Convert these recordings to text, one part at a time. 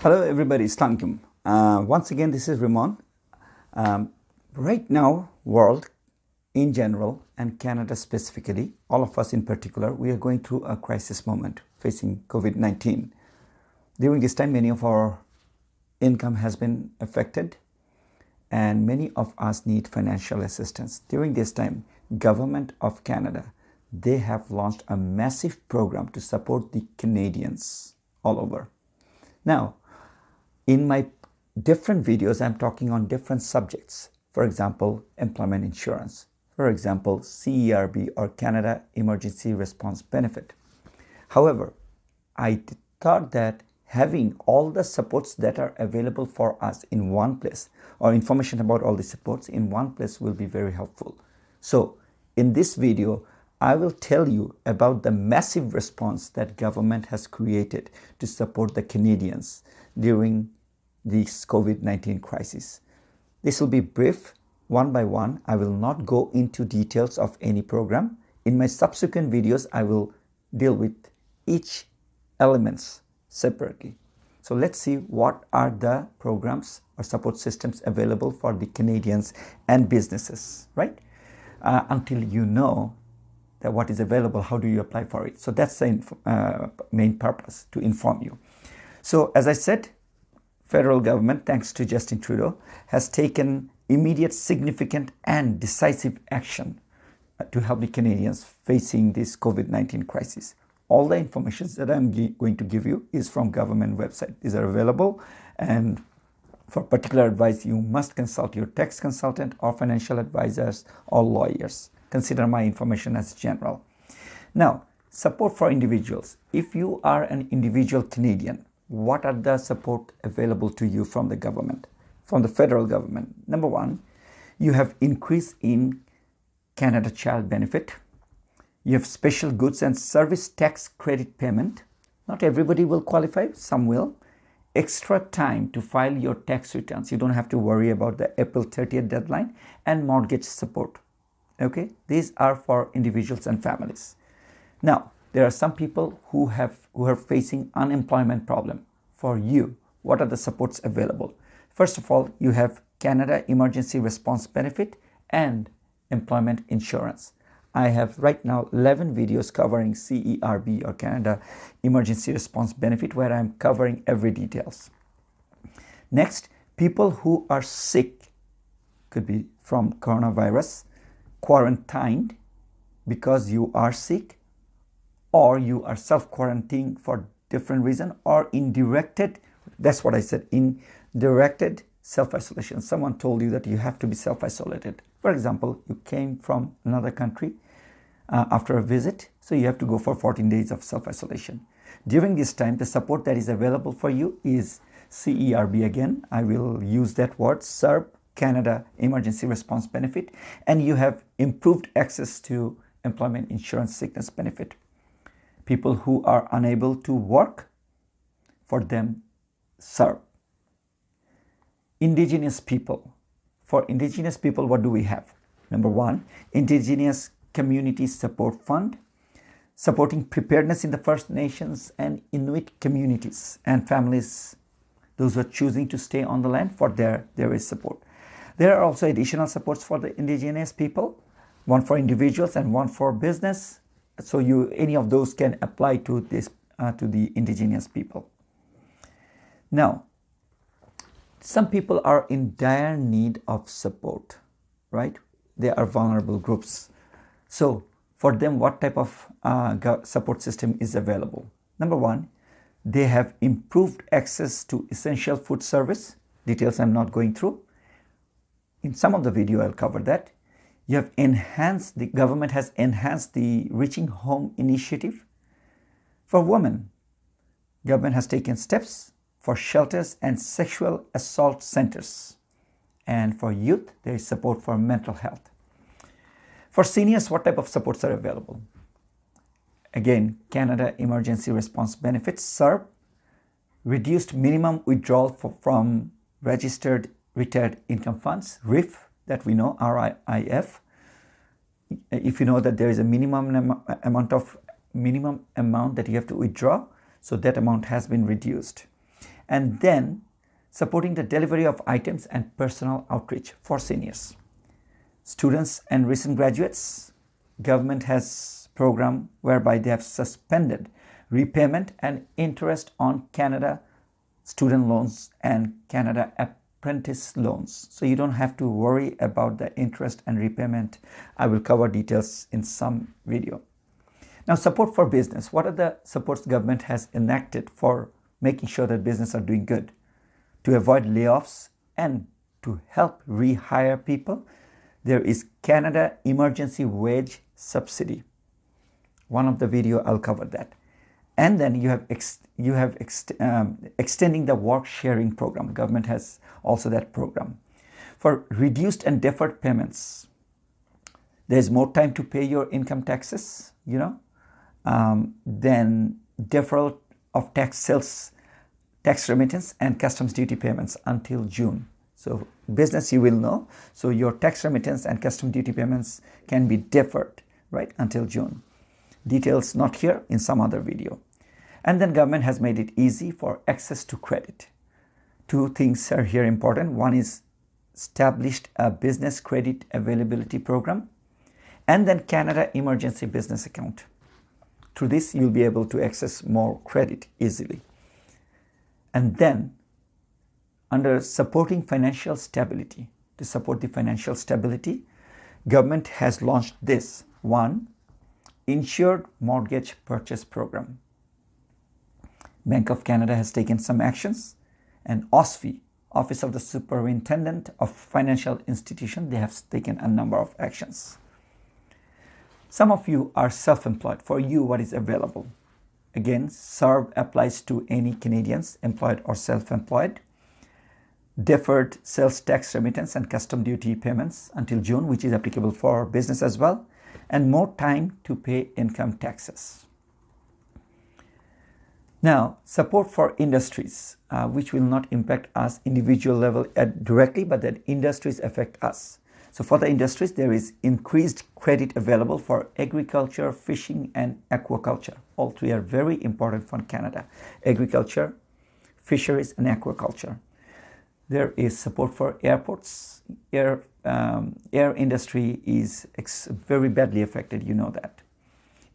Hello, everybody. Assalamualaikum. Once again, this is Ramon. Right now, world in general and Canada specifically, all of us in particular, we are going through a crisis moment facing COVID-19. During this time, many of our income has been affected and many of us need financial assistance. During this time, Government of Canada, they have launched a massive program to support the Canadians all over. Now, in my different videos, I'm talking on different subjects. For example, employment insurance. For example, CERB or Canada Emergency Response Benefit. However, I thought that having all the supports that are available for us in one place or information about all the supports in one place will be very helpful. So in this video, I will tell you about the massive response that government has created to support the Canadians during this COVID-19 crisis. This will be brief, one by one. I will not go into details of any program. In my subsequent videos, I will deal with each elements separately. So let's see what are the programs or support systems available for the Canadians and businesses, right? Until you know that what is available, how do you apply for it? So that's the main purpose, to inform you. So as I said, federal government, thanks to Justin Trudeau, has taken immediate, significant and decisive action to help the Canadians facing this COVID-19 crisis. All the information that I'm going to give you is from government website. These are available, and for particular advice, you must consult your tax consultant or financial advisors or lawyers. Consider my information as general. Now, support for individuals. If you are an individual Canadian, what are the support available to you from the government, from the federal government? Number one, you have increase in Canada Child Benefit. You have special goods and service tax credit payment. Not everybody will qualify, some will. Extra time to file your tax returns. You don't have to worry about the April 30th deadline, and mortgage support. Okay, these are for individuals and families. Now, there are some people who are facing unemployment problem. For you, what are the supports available? First of all, you have Canada Emergency Response Benefit and employment insurance. I have right now 11 videos covering CERB or Canada Emergency Response Benefit, where I'm covering every details. Next, people who are sick, could be from coronavirus, quarantined because you are sick, or you are self-quarantining for different reason, or in directed, that's what I said, in directed self-isolation. Someone told you that you have to be self-isolated. For example, you came from another country after a visit, so you have to go for 14 days of self-isolation. During this time, the support that is available for you is CERB again. I will use that word, CERB, Canada Emergency Response Benefit, and you have improved access to employment insurance sickness benefit. People who are unable to work, for them, CERB. Indigenous people. For Indigenous people, what do we have? Number one, Indigenous Community Support Fund, supporting preparedness in the First Nations and Inuit communities and families, those who are choosing to stay on the land, for there is support. There are also additional supports for the Indigenous people, one for individuals and one for business. So any of those can apply to this to the Indigenous people. Now, some people are in dire need of support, right? They are vulnerable groups. So for them, what type of support system is available? Number one, they have improved access to essential food service. Details I'm not going through. In some of the video, I'll cover that. You have the government has enhanced the Reaching Home initiative. For women, government has taken steps for shelters and sexual assault centers. And for youth, there is support for mental health. For seniors, what type of supports are available? Again, Canada Emergency Response Benefits, CERB, reduced minimum withdrawal from registered retired income funds, RIF, that we know, RIF. If you know that there is a minimum amount that you have to withdraw, so that amount has been reduced. and then supporting the delivery of items and personal outreach for seniors. Students and recent graduates, government has program whereby they have suspended repayment and interest on Canada student loans and Canada apprentice loans. So you don't have to worry about the interest and repayment. I will cover details in some video. Now, support for business. What are the supports government has enacted for making sure that business are doing good? To avoid layoffs and to help rehire people, there is Canada Emergency Wage Subsidy. One of the video I'll cover that. And then you have extending the work sharing program. Government has also that program. For reduced and deferred payments, there's more time to pay your income taxes, then deferral of tax sales, tax remittance and customs duty payments until June. So business, you will know. So your tax remittance and custom duty payments can be deferred, right, until June. Details not here, in some other video. And then government has made it easy for access to credit. Two things are here important. One is established a business credit availability program, and then Canada Emergency Business Account. Through this, you'll be able to access more credit easily. And then, under supporting financial stability, to support the financial stability, government has launched this one, Insured Mortgage Purchase Program. Bank of Canada has taken some actions, and OSFI, Office of the Superintendent of Financial Institutions, they have taken a number of actions. Some of you are self-employed. For you, what is available? Again, SERB applies to any Canadians, employed or self-employed. Deferred sales tax remittance and custom duty payments until June, which is applicable for business as well, and more time to pay income taxes. Now, support for industries, which will not impact us individual level directly, but that industries affect us. So for the industries, there is increased credit available for agriculture, fishing, and aquaculture. All three are very important for Canada. Agriculture, fisheries, and aquaculture. There is support for airports. Air industry is very badly affected, you know that,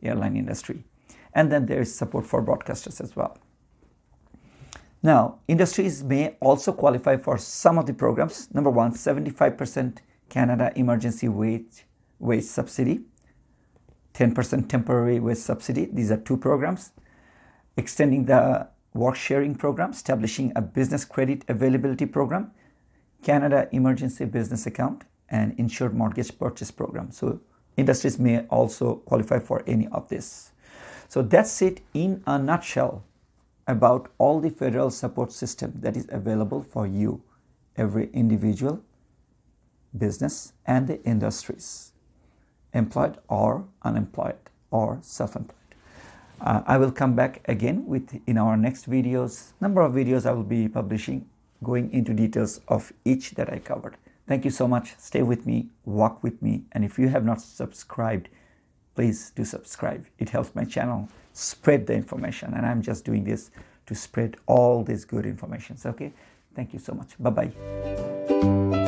airline industry. And then there is support for broadcasters as well. Now, industries may also qualify for some of the programs. Number one, 75% Canada Emergency Wage Subsidy, 10% Temporary Wage Subsidy. These are two programs. Extending the work sharing program, establishing a business credit availability program, Canada Emergency Business Account, and Insured Mortgage Purchase Program. So industries may also qualify for any of this. So that's it in a nutshell about all the federal support system that is available for you, every individual, business, and the industries, employed or unemployed or self-employed. I will come back again in our next videos. Number of videos I will be publishing going into details of each that I covered. Thank you so much. Stay with me, walk with me, and if you have not subscribed, please do subscribe. It helps my channel spread the information, and I'm just doing this to spread all this good information. Okay, thank you so much. Bye-bye.